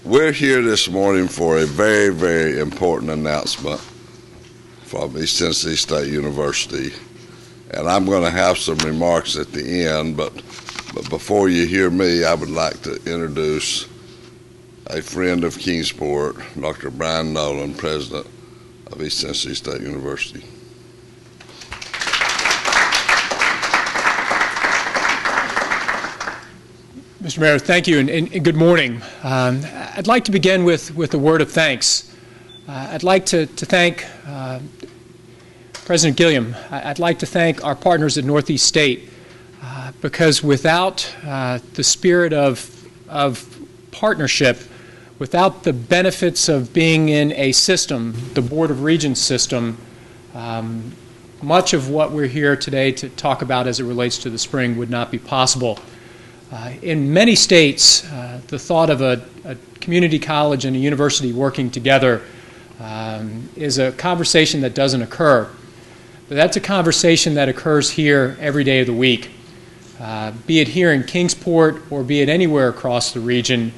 We're here this morning for a very, very important announcement from East Tennessee State University. And I'm going to have some remarks at the end, but before you hear me, I would like to introduce a friend of Kingsport, Dr. Brian Nolan, President of East Tennessee State University. Mr. Mayor, thank you, and good morning. I'd like to begin with a word of thanks. I'd like to thank President Gilliam. I'd like to thank our partners at Northeast State because without the spirit of partnership, without the benefits of being in a system, the Board of Regents system, much of what we're here today to talk about as it relates to the spring would not be possible. In many states, the thought of a community college and a university working together is a conversation that doesn't occur. But that's a conversation that occurs here every day of the week. Be it here in Kingsport or be it anywhere across the region,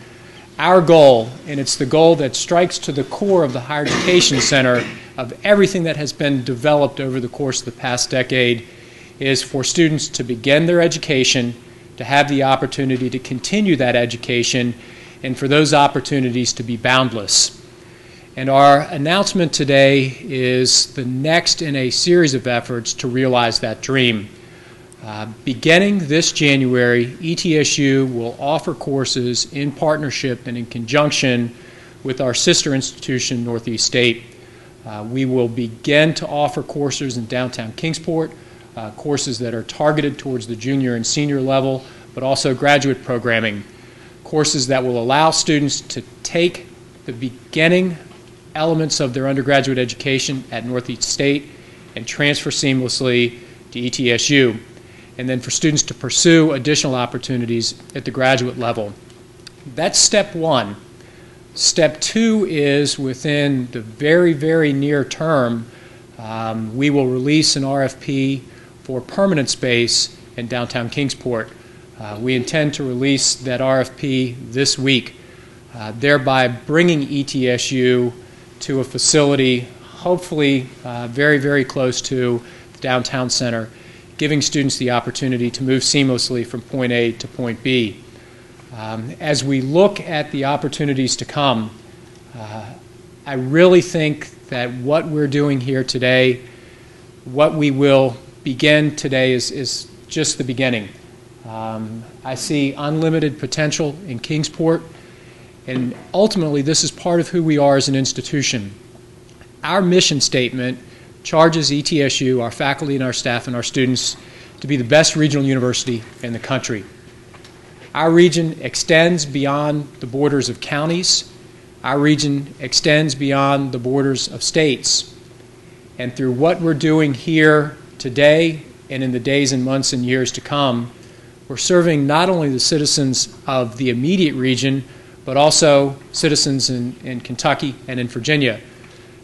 our goal, and it's the goal that strikes to the core of the Higher Education Center of everything that has been developed over the course of the past decade, is for students to begin their education, to have the opportunity to continue that education, and for those opportunities to be boundless. And our announcement today is the next in a series of efforts to realize that dream. Beginning this January, ETSU will offer courses in partnership and in conjunction with our sister institution, Northeast State. We will begin to offer courses in downtown Kingsport, courses that are targeted towards the junior and senior level, but also graduate programming, courses that will allow students to take the beginning elements of their undergraduate education at Northeast State and transfer seamlessly to ETSU, and then for students to pursue additional opportunities at the graduate level. That's step one. Step two is within the very, very near term, we will release an RFP for permanent space in downtown Kingsport. We intend to release that RFP this week, thereby bringing ETSU to a facility hopefully very, very close to the downtown center, giving students the opportunity to move seamlessly from point A to point B. As we look at the opportunities to come, I really think that what we're doing here today, what we will begin today is just the beginning. I see unlimited potential in Kingsport, and ultimately this is part of who we are as an institution. Our mission statement charges ETSU, our faculty and our staff and our students, to be the best regional university in the country. Our region extends beyond the borders of counties. Our region extends beyond the borders of states. And through what we're doing here today and in the days and months and years to come, we're serving not only the citizens of the immediate region, but also citizens in Kentucky and in Virginia,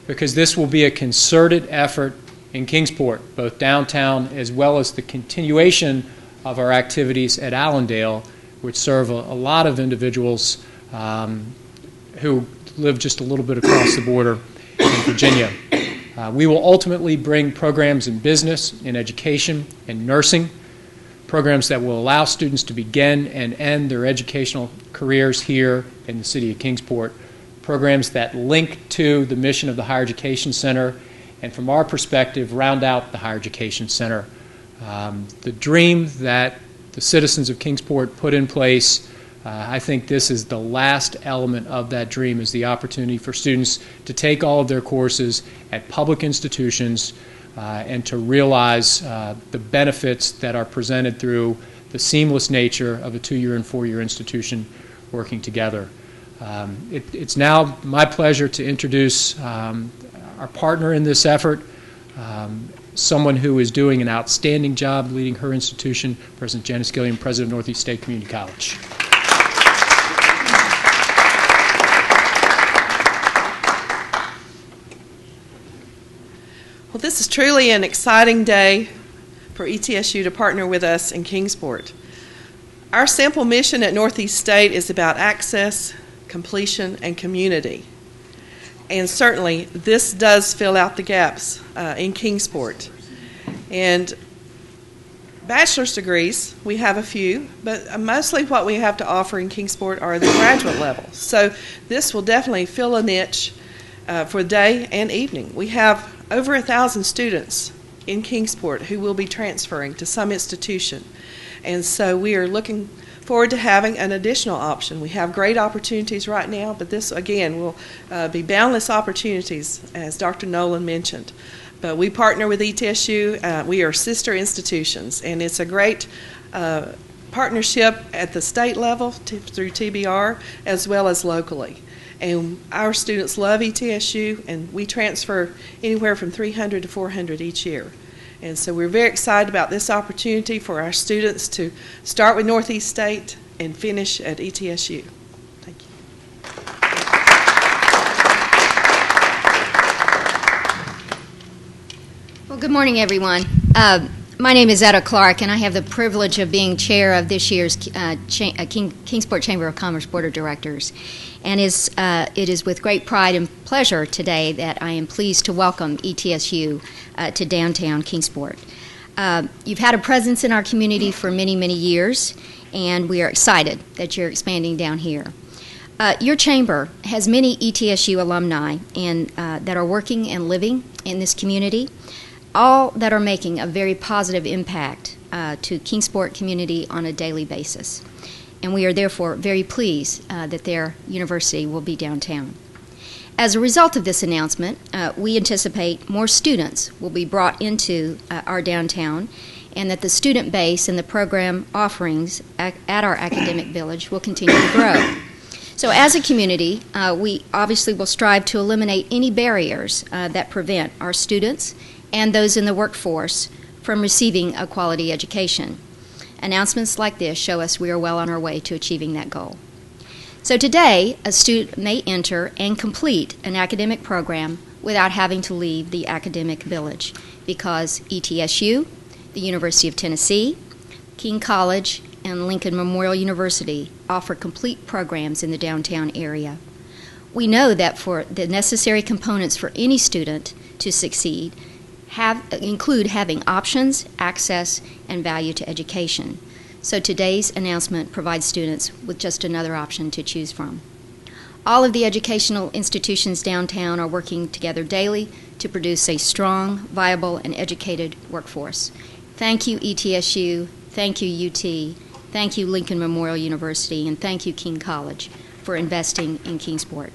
because this will be a concerted effort in Kingsport, both downtown as well as the continuation of our activities at Allendale, which serve a lot of individuals who live just a little bit across the border in Virginia. We will ultimately bring programs in business, in education, and nursing, programs that will allow students to begin and end their educational careers here in the City of Kingsport, programs that link to the mission of the Higher Education Center, and from our perspective, round out the Higher Education Center. The dream that the citizens of Kingsport put in place, I think this is the last element of that dream, is the opportunity for students to take all of their courses at public institutions and to realize the benefits that are presented through the seamless nature of a 2-year and 4-year institution working together. It's now my pleasure to introduce our partner in this effort, someone who is doing an outstanding job leading her institution, President Janice Gilliam, President of Northeast State Community College. Well, this is truly an exciting day for ETSU to partner with us in Kingsport. Our simple mission at Northeast State is about access, completion, and community. And certainly, this does fill out the gaps in Kingsport. And bachelor's degrees, we have a few, but mostly what we have to offer in Kingsport are the graduate level. So this will definitely fill a niche for day and evening. We have over 1,000 students in Kingsport who will be transferring to some institution. And so we are looking forward to having an additional option. We have great opportunities right now, but this, again, will be boundless opportunities, as Dr. Nolan mentioned. But we partner with ETSU. We are sister institutions, and it's a great partnership at the state level through TBR as well as locally. And our students love ETSU, and we transfer anywhere from 300 to 400 each year. And so we're very excited about this opportunity for our students to start with Northeast State and finish at ETSU. Thank you. Well, good morning, everyone. My name is Etta Clark, and I have the privilege of being chair of this year's Kingsport Chamber of Commerce Board of Directors. And it is with great pride and pleasure today that I am pleased to welcome ETSU to downtown Kingsport. You've had a presence in our community for many, many years, and we are excited that you're expanding down here. Your chamber has many ETSU alumni that are working and living in this community, all that are making a very positive impact to Kingsport community on a daily basis. And we are therefore very pleased that their university will be downtown. As a result of this announcement, we anticipate more students will be brought into our downtown, and that the student base and the program offerings at our academic village will continue to grow. So as a community, we obviously will strive to eliminate any barriers that prevent our students and those in the workforce from receiving a quality education. Announcements like this show us we are well on our way to achieving that goal. So today, a student may enter and complete an academic program without having to leave the academic village, because ETSU, the University of Tennessee, King College, and Lincoln Memorial University offer complete programs in the downtown area. We know that for the necessary components for any student to succeed include having options, access, and value to education. So today's announcement provides students with just another option to choose from. All of the educational institutions downtown are working together daily to produce a strong, viable, and educated workforce. Thank you, ETSU. Thank you, UT. Thank you, Lincoln Memorial University. And thank you, King College, for investing in Kingsport.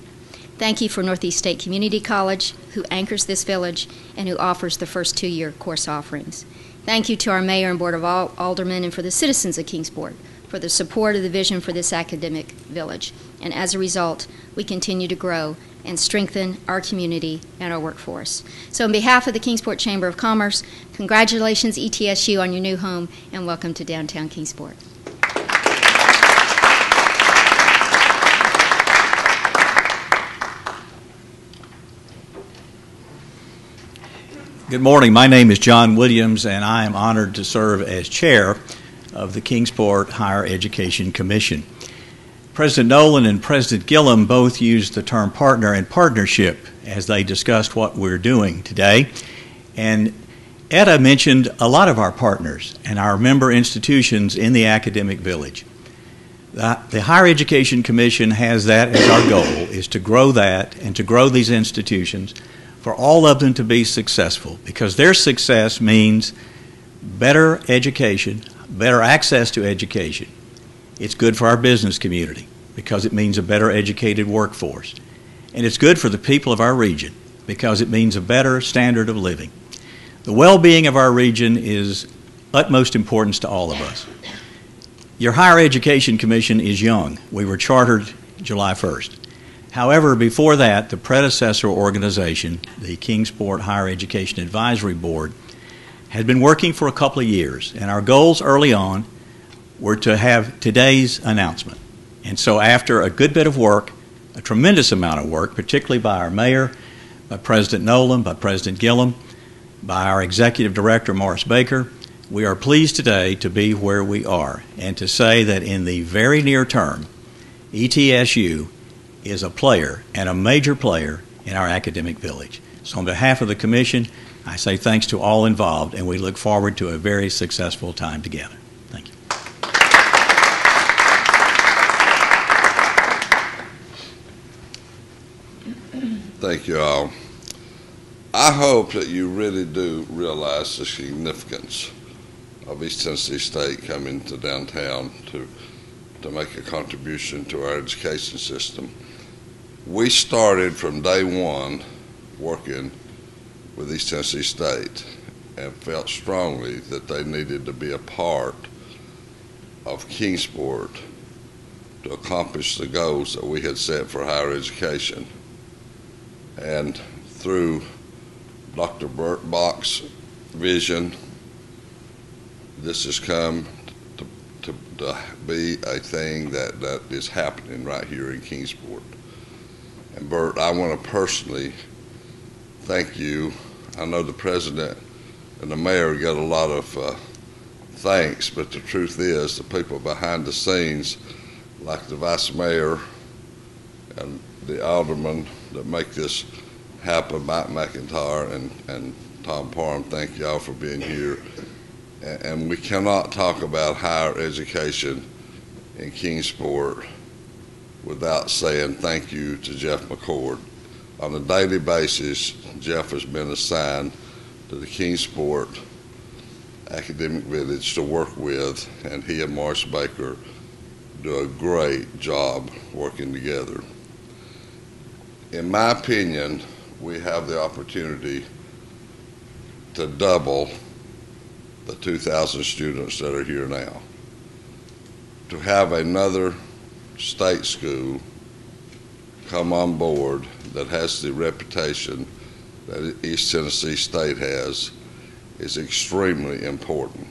Thank you for Northeast State Community College, who anchors this village and who offers the first 2-year course offerings. Thank you to our Mayor and Board of Aldermen and for the citizens of Kingsport for the support of the vision for this academic village. And as a result, we continue to grow and strengthen our community and our workforce. So on behalf of the Kingsport Chamber of Commerce, congratulations ETSU on your new home, and welcome to downtown Kingsport. Good morning. My name is John Williams, and I am honored to serve as chair of the Kingsport Higher Education Commission. President Nolan and President Gillum both used the term partner and partnership as they discussed what we're doing today. And Etta mentioned a lot of our partners and our member institutions in the academic village. The Higher Education Commission has that as our goal, is to grow that and to grow these institutions, for all of them to be successful, because their success means better education, better access to education. It's good for our business community because it means a better educated workforce. And it's good for the people of our region because it means a better standard of living. The well-being of our region is utmost importance to all of us. Your Higher Education Commission is young. We were chartered July 1st. However, before that, the predecessor organization, the Kingsport Higher Education Advisory Board, had been working for a couple of years, and our goals early on were to have today's announcement. And so after a good bit of work, a tremendous amount of work, particularly by our mayor, by President Nolan, by President Gillum, by our executive director, Morris Baker, we are pleased today to be where we are and to say that in the very near term, ETSU is a player, and a major player, in our academic village. So on behalf of the Commission, I say thanks to all involved, and we look forward to a very successful time together. Thank you. Thank you all. I hope that you really do realize the significance of East Tennessee State coming to downtown to make a contribution to our education system. We started from day one working with East Tennessee State and felt strongly that they needed to be a part of Kingsport to accomplish the goals that we had set for higher education. And through Dr. Burt Bach's vision, this has come to be a thing that is happening right here in Kingsport. And Burt, I want to personally thank you. I know the president and the mayor get a lot of thanks, but the truth is the people behind the scenes, like the vice mayor and the alderman that make this happen, Mike McIntyre and Tom Parham, thank y'all for being here. And we cannot talk about higher education in Kingsport without saying thank you to Jeff McCord. On a daily basis, Jeff has been assigned to the Kingsport Academic Village to work with, and he and Morris Baker do a great job working together. In my opinion, we have the opportunity to double the 2,000 students that are here now. To have another state school come on board that has the reputation that East Tennessee State has is extremely important.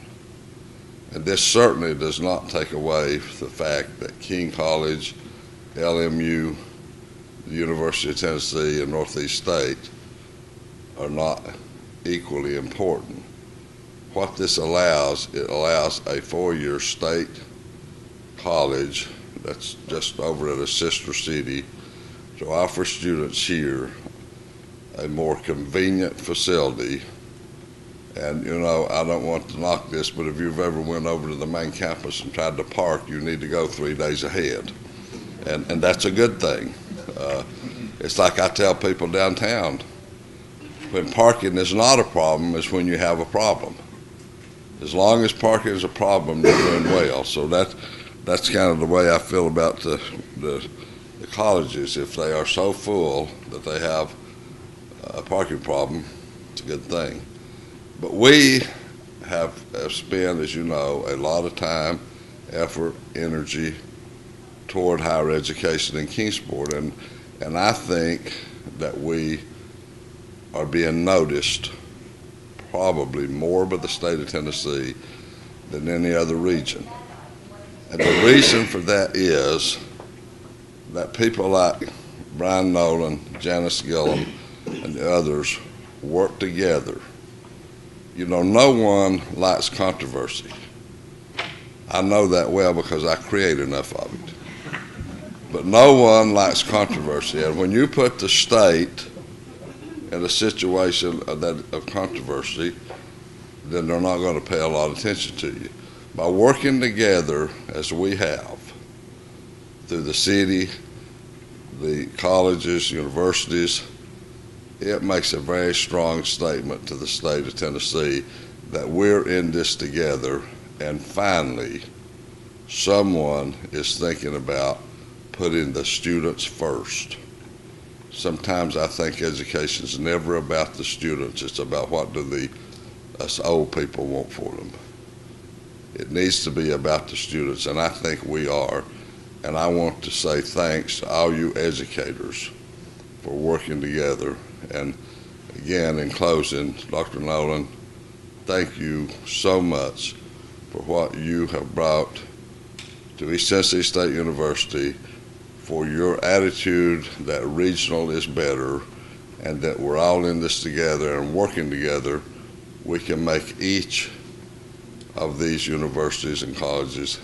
And this certainly does not take away the fact that King College, LMU, the University of Tennessee, and Northeast State are not equally important. What this allows, it allows a 4-year state college that's just over at a sister city to offer students here a more convenient facility. And you know, I don't want to knock this, but if you've ever went over to the main campus and tried to park, you need to go 3 days ahead. And that's a good thing. It's like I tell people downtown, when parking is not a problem, is when you have a problem. As long as parking is a problem, you're doing well. So that's kind of the way I feel about the colleges. If they are so full that they have a parking problem, it's a good thing. But we have spent, as you know, a lot of time, effort, energy toward higher education in Kingsport, and I think that we are being noticed probably more by the state of Tennessee than any other region. And the reason for that is that people like Brian Nolan, Janice Gillum, and the others work together. You know, no one likes controversy. I know that well because I create enough of it. But no one likes controversy. And when you put the state in a situation of controversy, then they're not going to pay a lot of attention to you. By working together, as we have, through the city, the colleges, universities, it makes a very strong statement to the state of Tennessee that we're in this together, and finally, someone is thinking about putting the students first. Sometimes I think education is never about the students. It's about what do us old people want for them. It needs to be about the students, and I think we are. And I want to say thanks to all you educators for working together. And again, in closing, Dr. Nolan, thank you so much for what you have brought to East Tennessee State University, for your attitude that regional is better and that we're all in this together and working together, we can make each of these universities and colleges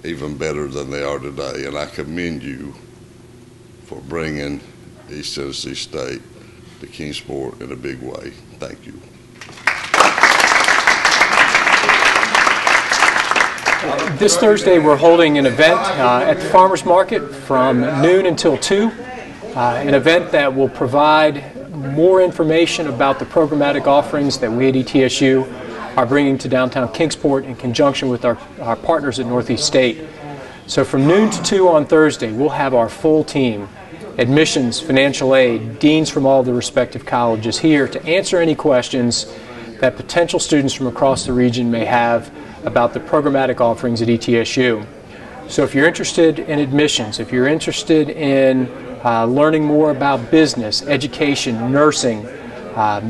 even better than they are today. And I commend you for for bringing East Tennessee State to Kingsport in a big way. Thank you. This Thursday we're holding an event at the Farmers Market from noon until 2, an event that will provide more information about the programmatic offerings that we at ETSU are bringing to downtown Kingsport in conjunction with our partners at Northeast State. So from noon to 2 on Thursday, we'll have our full team, admissions, financial aid, deans from all the respective colleges here to answer any questions that potential students from across the region may have about the programmatic offerings at ETSU. So if you're interested in admissions, if you're interested in learning more about business, education, nursing,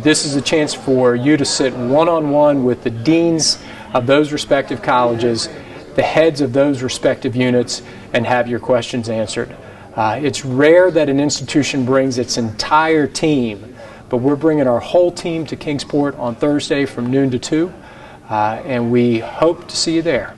this is a chance for you to sit one-on-one with the deans of those respective colleges, the heads of those respective units, and have your questions answered. It's rare that an institution brings its entire team, but we're bringing our whole team to Kingsport on Thursday from noon to 2, and we hope to see you there.